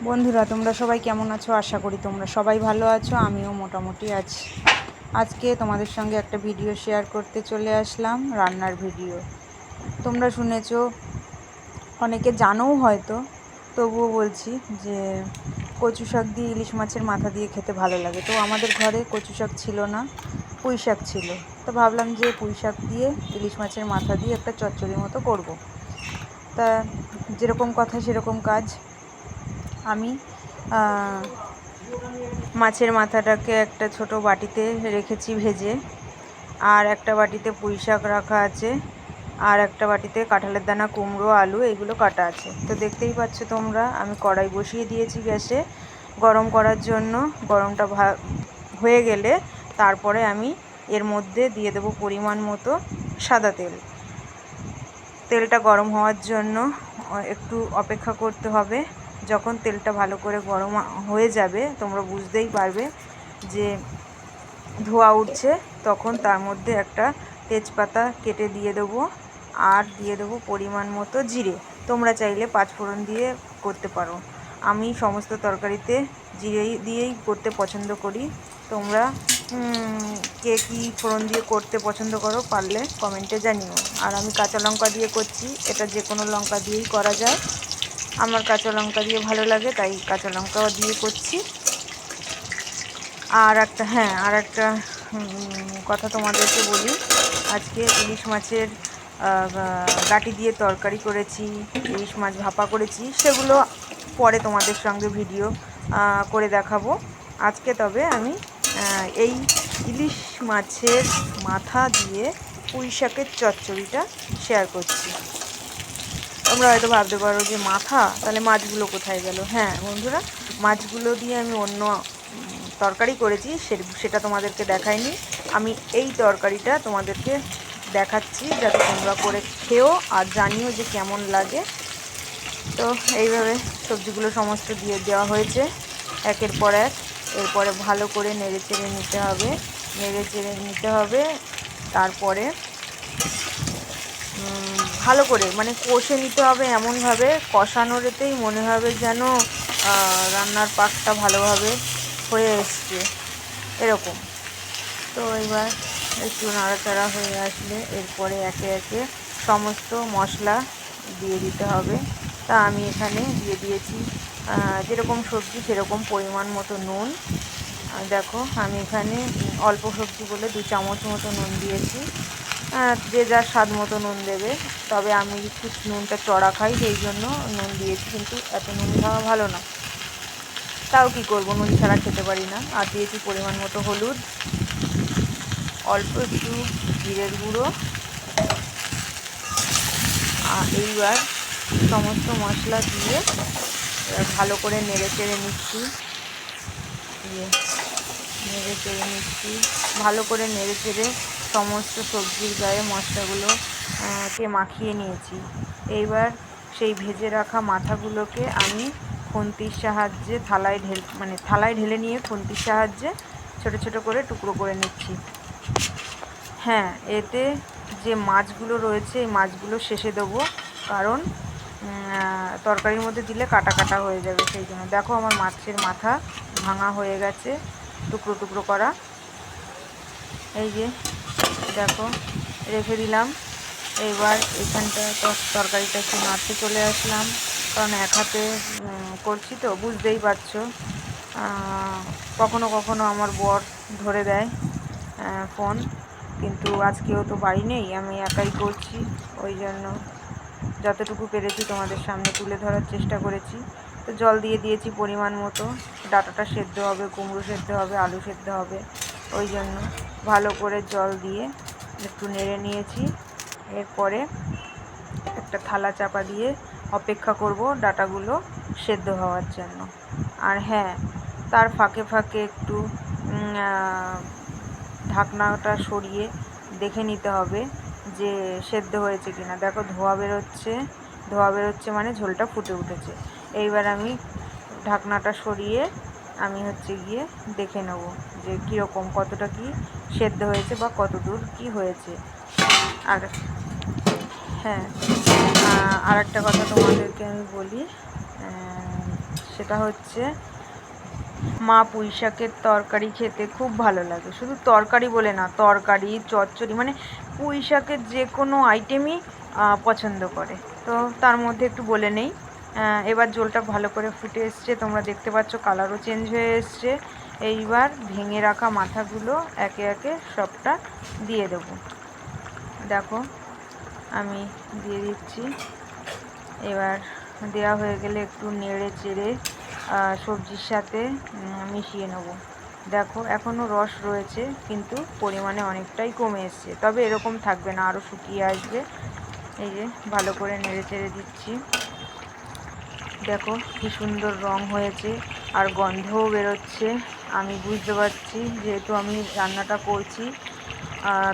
বন্ধুরা, তোমরা সবাই কেমন আছো? আশা করি তোমরা সবাই ভালো আছো। আমিও মোটামুটি আছি। আজকে তোমাদের সঙ্গে একটা ভিডিও শেয়ার করতে চলে আসলাম, রান্নার ভিডিও। তোমরা শুনেছো, অনেকে জানোও হয়তো, তবুও বলছি যে কচু শাক দিয়ে ইলিশ মাছের মাথা দিয়ে খেতে ভালো লাগে। তো আমাদের ঘরে কচু শাক ছিল না, পুঁই শাক ছিল। তো ভাবলাম যে পুঁই শাক দিয়ে ইলিশ মাছের মাথা দিয়ে একটা চচ্চড়ি মতো করব। তা যেরকম কথা সেরকম কাজ। আমি মাছের মাথাটাকে একটা ছোট বাটিতে রেখেছি ভেজে, আর একটা বাটিতে পুঁই শাক রাখা আছে, আর একটা বাটিতে কাঁঠালের দানা, কুমড়ো, আলু এগুলো কাটা আছে। তো দেখতেই পাচ্ছ তোমরা, আমি কড়াই বসিয়ে দিয়েছি গ্যাসে গরম করার জন্য। গরমটা হয়ে গেলে তারপরে আমি এর মধ্যে দিয়ে দেবো পরিমাণ মতো সাদা তেল। তেলটা গরম হওয়ার জন্য একটু অপেক্ষা করতে হবে। যখন তেলটা ভালো করে গরম হয়ে যাবে, তোমরা বুঝতেই পারবে যে ধোঁয়া উঠছে, তখন তার মধ্যে একটা তেজপাতা কেটে দিয়ে দেবো, আর দিয়ে দেবো পরিমাণ মতো জিরে। তোমরা চাইলে পাঁচফোড়ন দিয়ে করতে পারো। আমি সমস্ত তরকারিতে জিরে দিয়েই করতে পছন্দ করি। তোমরা কে কী ফোড়ন দিয়ে করতে পছন্দ করো পারলে কমেন্টে জানিও। আর আমি কাঁচা লঙ্কা দিয়ে করছি, এটা যে কোনো লঙ্কা দিয়েই করা যায়। আমার কাঁচা লঙ্কা দিয়ে ভালো লাগে, তাই কাঁচা লঙ্কাও দিয়ে করছি। আর একটা কথা তোমাদেরকে বলি, আজকে ইলিশ মাছের গাটি দিয়ে তরকারি করেছি, ইলিশ মাছ ভাপা করেছি, সেগুলো পরে তোমাদের সঙ্গে ভিডিও করে দেখাবো। আজকে তবে আমি এই ইলিশ মাছের মাথা দিয়ে পুঁই শাকের চচ্চড়িটা শেয়ার করছি। তোমরা হয়তো ভাবতে পারো যে মাথা, তাহলে মাছগুলো কোথায় গেল? হ্যাঁ বন্ধুরা, মাছগুলো দিয়ে আমি অন্য তরকারি করেছি, সেটা তোমাদেরকে দেখাইনি। আমি এই তরকারিটা তোমাদেরকে দেখাচ্ছি, যাতে তোমরা করে খেও আর জানিও যে কেমন লাগে। তো এইভাবে সবজিগুলো সমস্ত দিয়ে দেওয়া হয়েছে একের পর এক। এরপরে ভালো করে নেড়ে চেড়ে নিতে হবে। তারপরে ভালো করে মানে কষে নিতে হবে, এমনভাবে কষানোরেতেই মনে হবে যেন রান্নার পাকটা ভালোভাবে হয়ে এসছে, এরকম। তো এবার একটু নাড়াচাড়া হয়ে আসলে এরপরে একে একে সমস্ত মশলা দিয়ে দিতে হবে। তা আমি এখানে দিয়ে দিয়েছি যেরকম সবজি সেরকম পরিমাণ মতো নুন। দেখো, আমি এখানে অল্প সবজি বলে 2 চামচ মতো নুন দিয়েছি। যে যার স্বাদ মতো নুন দেবে, তবে আমি একটু নুনটা চড়া খাই, সেই জন্য নুন দিয়েছি, কিন্তু এত নুন খাওয়া ভালো না, তাও কি করব, নুন ছাড়া খেতে পারি না। আর দিয়েছি পরিমাণ মতো হলুদ, অল্প একটু জিরের গুঁড়ো। আর এইবার সমস্ত মশলা দিয়ে ভালো করে নেড়ে চেড়ে নিচ্ছি, ভালো করে নেড়ে চেড়ে সমস্ত সবজির গায়ে মশলাগুলো কে মাখিয়ে নিয়েছি। এইবার সেই ভেজে রাখা মাথাগুলোকে আমি খুন্তির সাহায্যে থালায় ঢেলে নিয়ে খুন্তির সাহায্যে ছোট ছোট করে টুকরো করে নিচ্ছি। হ্যাঁ, এতে যে মাছগুলো রয়েছে এই মাছগুলো শেষে দেবো, কারণ তরকারির মধ্যে দিলে কাটা কাটা হয়ে যাবে, সেই জন্য। দেখো, আমার মাছের মাথা ভাঙা হয়ে গেছে, টুকরো টুকরো করা। এই যে দেখো, রেখে দিলাম। এইবার এখানটা তরকারিটা একটু নাড়তে চলে আসলাম, কারণ এক হাতে করছি তো, বুঝতেই পারছো। কখনো কখনো আমার বর ধরে দেয় ফোন, কিন্তু আজকেও তো বাড়ি নেই, আমি একাই করছি, ওই জন্য যতটুকু পেরেছি তোমাদের সামনে তুলে ধরার চেষ্টা করেছি। তো জল দিয়ে দিয়েছি পরিমাণ মতো, ডাঁটাটা সেদ্ধ হবে, কুমড়ো সেদ্ধ হবে, আলু সেদ্ধ হবে, ওই জন্য ভালো করে জল দিয়ে একটু নেড়ে নিয়েছি। এরপরে একটা থালা চাপা দিয়ে অপেক্ষা করব ডাঁটাগুলো সেদ্ধ হওয়ার জন্য। আর হ্যাঁ, তার ফাঁকে ফাঁকে একটু ঢাকনাটা সরিয়ে দেখে নিতে হবে যে সেদ্ধ হয়েছে কিনা। দেখো, ধোয়া বেরোচ্ছে মানে ঝোলটা ফুটে উঠেছে। এইবার আমি ঢাকনাটা সরিয়ে আমি গিয়ে দেখে নেব যে কীরকম, কতটা কি সেদ্ধ হয়েছে বা কত দূর কী হয়েছে। আর হ্যাঁ, আর একটা কথা তোমাদেরকে আমি বলি, সেটা হচ্ছে মা পুঁই শাকের তরকারি খেতে খুব ভালো লাগে। শুধু তরকারি বলে না, তরকারি চচ্চড়ি মানে পুঁই শাকের যে কোনো আইটেমই পছন্দ করে। তো তার মধ্যে একটু বলে নেই। এবার ঝোলটা ভালো করে ফুটে এসছে, তোমরা দেখতে পাচ্ছ কালারও চেঞ্জ হয়ে এসছে। এইবার ভেঙে রাখা মাথাগুলো একে একে সবটা দিয়ে দেবো। দেখো আমি দিয়ে দিচ্ছি। এবার দেওয়া হয়ে গেলে একটু নেড়ে চেড়ে সবজির সাথে মিশিয়ে নেব। দেখো এখনও রস রয়েছে, কিন্তু পরিমাণে অনেকটাই কমে এসছে, তবে এরকম থাকবে না, আরও শুকিয়ে আসবে। এই যে ভালো করে নেড়ে চেড়ে দিচ্ছি। দেখো কি সুন্দর রং হয়েছে আর গন্ধও বেরোচ্ছে। আমি বুঝতে পারছি, যেহেতু আমি রান্নাটা করছি।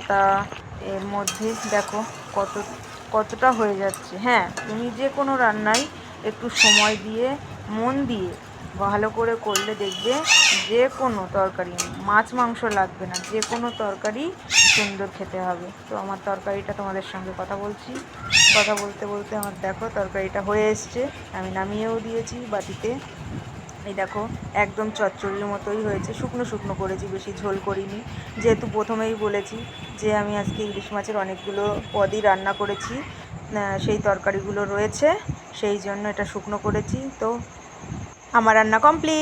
তা এর মধ্যে দেখো কতটা হয়ে যাচ্ছে। হ্যাঁ, তুমি যে কোনো রান্নায় একটু সময় দিয়ে মন দিয়ে ভালো করে করলে দেখবে যে কোনো তরকারি, মাছ মাংস লাগবে না, যে কোনো তরকারি সুন্দর খেতে হবে। তো আমার তরকারিটা তোমাদের সঙ্গে কথা বলতে বলতে আমার দেখো তরকারিটা হয়ে এসছে। আমি নামিয়েও দিয়েছি বাটিতে। এই দেখো একদম চচ্চড়ির মতোই হয়েছে, শুকনো শুকনো করেছি, বেশি ঝোল করিনি। যেহেতু প্রথমেই বলেছি যে আমি আজকে ইলিশ মাছের অনেকগুলো পদই রান্না করেছি, সেই তরকারিগুলো রয়েছে, সেই জন্য এটা শুকনো করেছি। তো আমার রান্না কমপ্লিট।